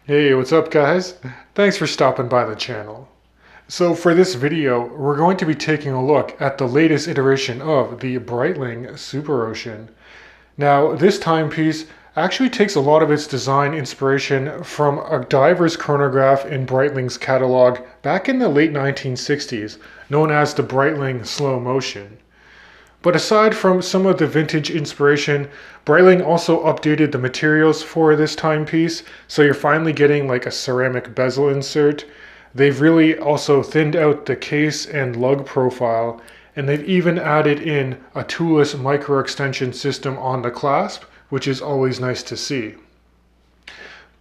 Hey, what's up guys? Thanks for stopping by the channel. So for this video, we're going to be taking a look at the latest iteration of the Breitling SuperOcean. Now, this timepiece actually takes a lot of its design inspiration from a diver's chronograph in Breitling's catalog back in the late 1960s, known as the Breitling Slow Motion. But aside from some of the vintage inspiration, Breitling also updated the materials for this timepiece, so you're finally getting like a ceramic bezel insert. They've really also thinned out the case and lug profile, and they've even added in a toolless micro extension system on the clasp, which is always nice to see.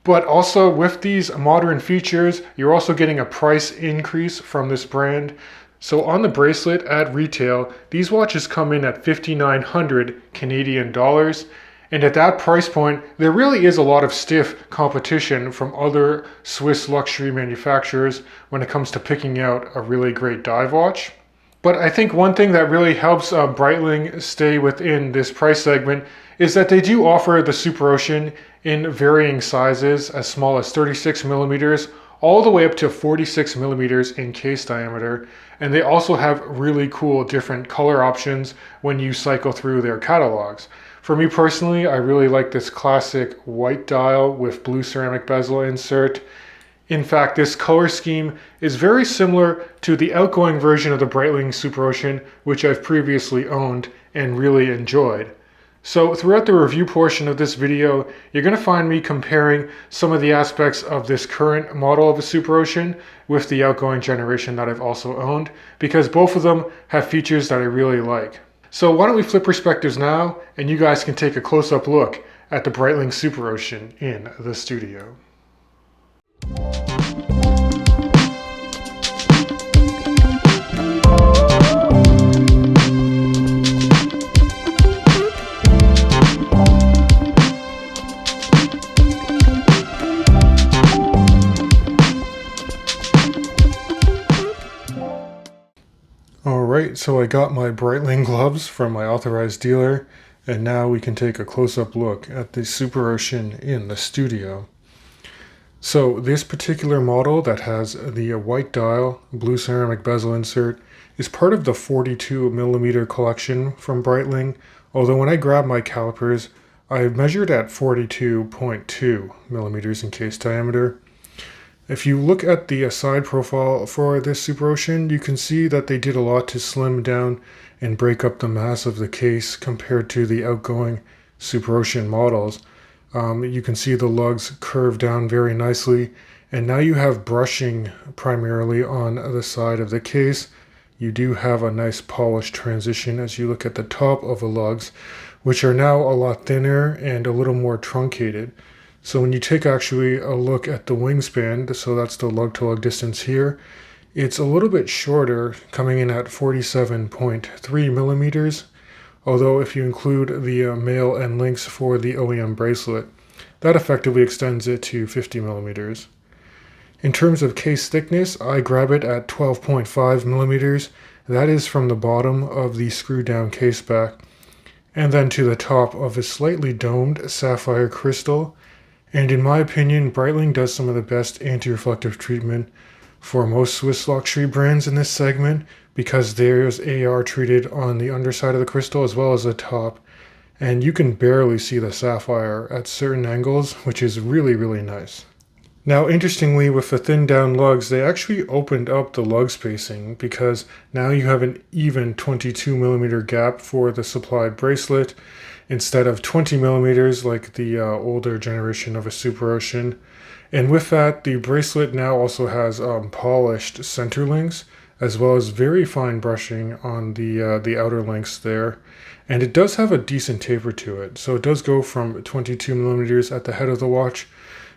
But also with these modern features, you're also getting a price increase from this brand. So on the bracelet at retail, these watches come in at 5,900 Canadian dollars. And at that price point, there really is a lot of stiff competition from other Swiss luxury manufacturers when it comes to picking out a really great dive watch. But I think one thing that really helps Breitling stay within this price segment is that they do offer the SuperOcean in varying sizes, as small as 36 millimeters all the way up to 46 millimeters in case diameter. And they also have really cool different color options when you cycle through their catalogs. For me personally, I really like this classic white dial with blue ceramic bezel insert. In fact, this color scheme is very similar to the outgoing version of the Breitling SuperOcean, which I've previously owned and really enjoyed. So throughout the review portion of this video, you're going to find me comparing some of the aspects of this current model of a SuperOcean with the outgoing generation that I've also owned, because both of them have features that I really like. So why don't we flip perspectives now, and you guys can take a close-up look at the Breitling SuperOcean in the studio. Alright, so I got my Breitling gloves from my authorized dealer, and now we can take a close-up look at the SuperOcean in the studio. So this particular model that has the white dial, blue ceramic bezel insert is part of the 42 millimeter collection from Breitling, although when I grabbed my calipers, I measured at 42.2 millimeters in case diameter. If you look at the side profile for this SuperOcean, you can see that they did a lot to slim down and break up the mass of the case compared to the outgoing SuperOcean models. You can see the lugs curve down very nicely, and now you have brushing primarily on the side of the case. You do have a nice polished transition as you look at the top of the lugs, which are now a lot thinner and a little more truncated. So when you take actually a look at the wingspan, so that's the lug-to-lug distance here, it's a little bit shorter, coming in at 47.3 millimeters. Although if you include the male end links for the OEM bracelet, that effectively extends it to 50 millimeters. In terms of case thickness, I grab it at 12.5 millimeters. That is from the bottom of the screw-down case back, and then to the top of a slightly domed sapphire crystal. And in my opinion, Breitling does some of the best anti-reflective treatment for most Swiss luxury brands in this segment, because there's AR treated on the underside of the crystal as well as the top, and you can barely see the sapphire at certain angles, which is really, really nice. Now, interestingly, with the thinned down lugs, they actually opened up the lug spacing, because now you have an even 22 millimeter gap for the supplied bracelet, instead of 20 millimeters like the older generation of a SuperOcean. And with that, the bracelet now also has polished center links, as well as very fine brushing on the outer links there. And it does have a decent taper to it, so it does go from 22 millimeters at the head of the watch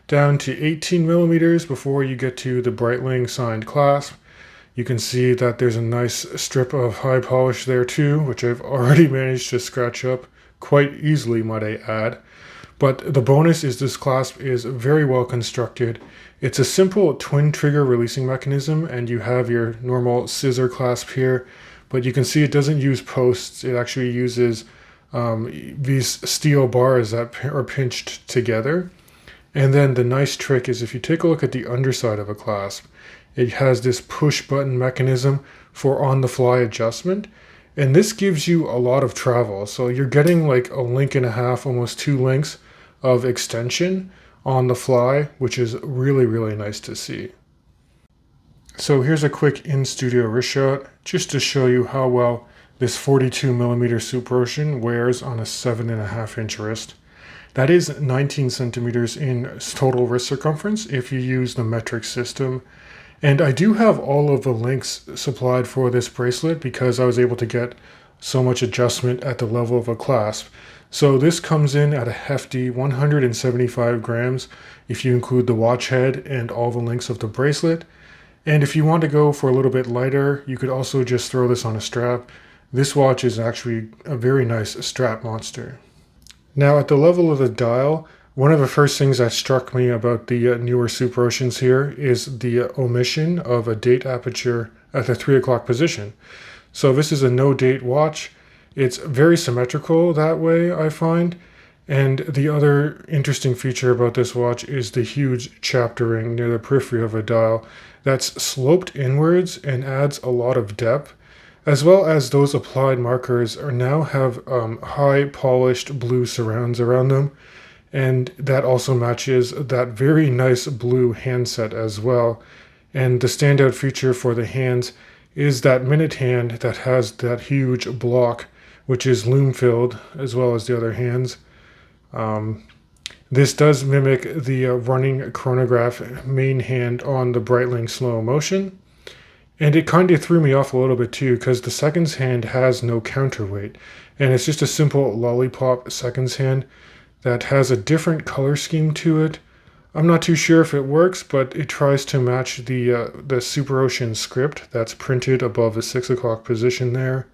down to 18 millimeters before you get to the Breitling signed clasp. You can see that there's a nice strip of high polish there too, which I've already managed to scratch up quite easily, might I add. But the bonus is this clasp is very well constructed. It's a simple twin trigger releasing mechanism, and you have your normal scissor clasp here, but you can see it doesn't use posts. It actually uses these steel bars that are pinched together. And then the nice trick is if you take a look at the underside of a clasp, it has this push button mechanism for on-the-fly adjustment. And this gives you a lot of travel. So you're getting like a link and a half, almost 2 links of extension on the fly, which is really, really nice to see. So here's a quick in-studio wrist shot just to show you how well this 42mm SuperOcean wears on a 7.5-inch wrist. That is 19 centimeters in total wrist circumference if you use the metric system. And I do have all of the links supplied for this bracelet because I was able to get so much adjustment at the level of a clasp. So this comes in at a hefty 175 grams if you include the watch head and all the links of the bracelet. And if you want to go for a little bit lighter, you could also just throw this on a strap. This watch is actually a very nice strap monster. Now at the level of the dial, one of the first things that struck me about the newer SuperOceans here is the omission of a date aperture at the 3 o'clock position. So this is a no date watch. It's very symmetrical that way, I find. And the other interesting feature about this watch is the huge chapter ring near the periphery of a dial that's sloped inwards and adds a lot of depth, as well as those applied markers now have high polished blue surrounds around them, and that also matches that very nice blue handset as well. And the standout feature for the hands is that minute hand that has that huge block, which is lume filled, as well as the other hands. This does mimic the running chronograph main hand on the Breitling SuperOcean. And it kind of threw me off a little bit too, because the seconds hand has no counterweight. And it's just a simple lollipop seconds hand that has a different color scheme to it. I'm not too sure if it works, but it tries to match the SuperOcean script that's printed above the 6 o'clock position there.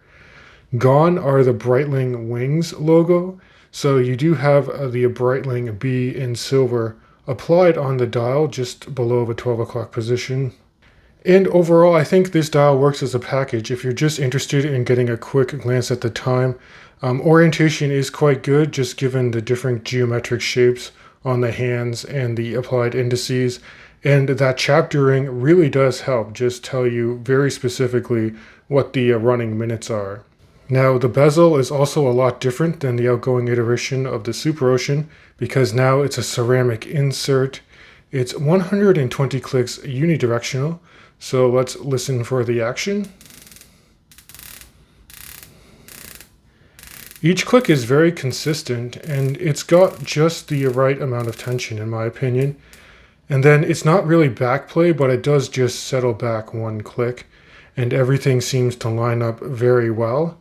Gone are the Breitling Wings logo. So you do have the Breitling B in silver applied on the dial just below the 12 o'clock position. And overall, I think this dial works as a package. If you're just interested in getting a quick glance at the time, orientation is quite good, just given the different geometric shapes on the hands and the applied indices. And that chapter ring really does help just tell you very specifically what the running minutes are. Now, the bezel is also a lot different than the outgoing iteration of the SuperOcean because now it's a ceramic insert. It's 120 clicks unidirectional, so let's listen for the action. Each click is very consistent and it's got just the right amount of tension in my opinion. And then it's not really backplay, but it does just settle back one click and everything seems to line up very well.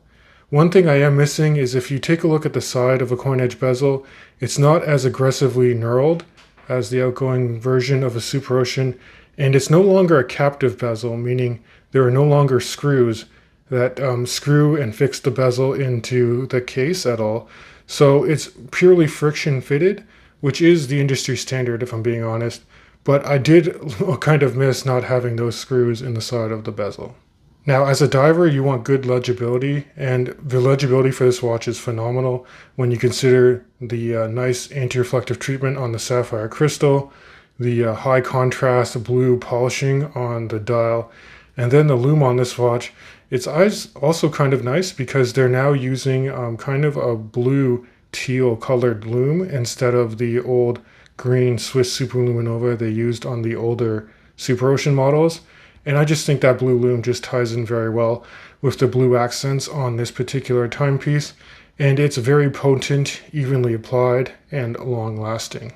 One thing I am missing is if you take a look at the side of a coin edge bezel, it's not as aggressively knurled as the outgoing version of a SuperOcean, and it's no longer a captive bezel, meaning there are no longer screws that screw and fix the bezel into the case at all. So it's purely friction fitted, which is the industry standard if I'm being honest, but I did kind of miss not having those screws in the side of the bezel. Now, as a diver, you want good legibility, and the legibility for this watch is phenomenal when you consider the nice anti-reflective treatment on the sapphire crystal, the high contrast blue polishing on the dial, and then the lume on this watch. Its eyes also kind of nice because they're now using kind of a blue teal colored lume instead of the old green Swiss Superluminova they used on the older SuperOcean models. And I just think that blue lume just ties in very well with the blue accents on this particular timepiece, and it's very potent, evenly applied, and long-lasting.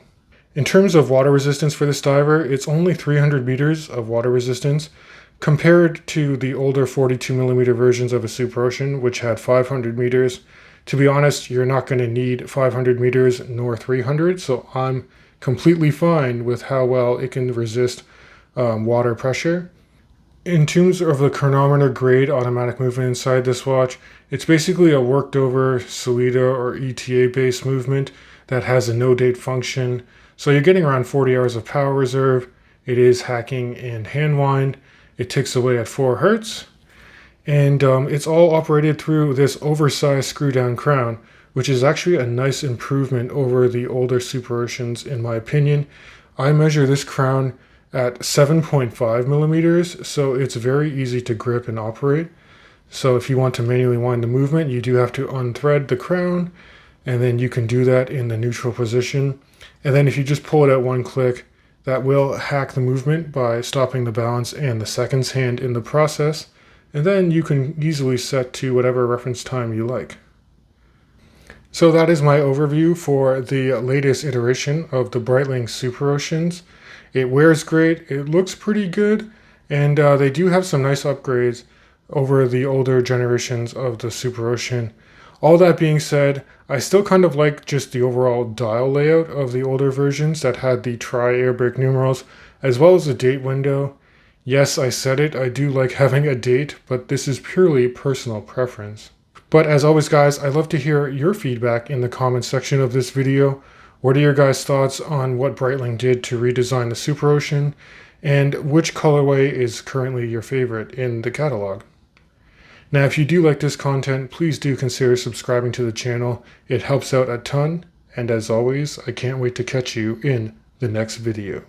In terms of water resistance for this diver, it's only 300 meters of water resistance compared to the older 42mm versions of a SuperOcean, which had 500 meters. To be honest, you're not going to need 500 meters nor 300, so I'm completely fine with how well it can resist water pressure. In terms of the chronometer grade automatic movement inside this watch, it's basically a worked over Solida or ETA based movement that has a no date function. So you're getting around 40 hours of power reserve. It is hacking and hand wind. It ticks away at 4 Hertz. And it's all operated through this oversized screw down crown, which is actually a nice improvement over the older SuperOceans in my opinion. I measure this crown at 7.5 millimeters, so it's very easy to grip and operate. So if you want to manually wind the movement, you do have to unthread the crown, and then you can do that in the neutral position. And then if you just pull it at one click, that will hack the movement by stopping the balance and the seconds hand in the process. And then you can easily set to whatever reference time you like. So that is my overview for the latest iteration of the Breitling SuperOceans. It wears great, it looks pretty good, and they do have some nice upgrades over the older generations of the SuperOcean. All that being said, I still kind of like just the overall dial layout of the older versions that had the tri-air brake numerals, as well as the date window. Yes, I said it, I do like having a date, but this is purely personal preference. But as always guys, I'd love to hear your feedback in the comments section of this video. What are your guys' thoughts on what Breitling did to redesign the SuperOcean, and which colorway is currently your favorite in the catalog? Now, if you do like this content, please do consider subscribing to the channel. It helps out a ton, and as always, I can't wait to catch you in the next video.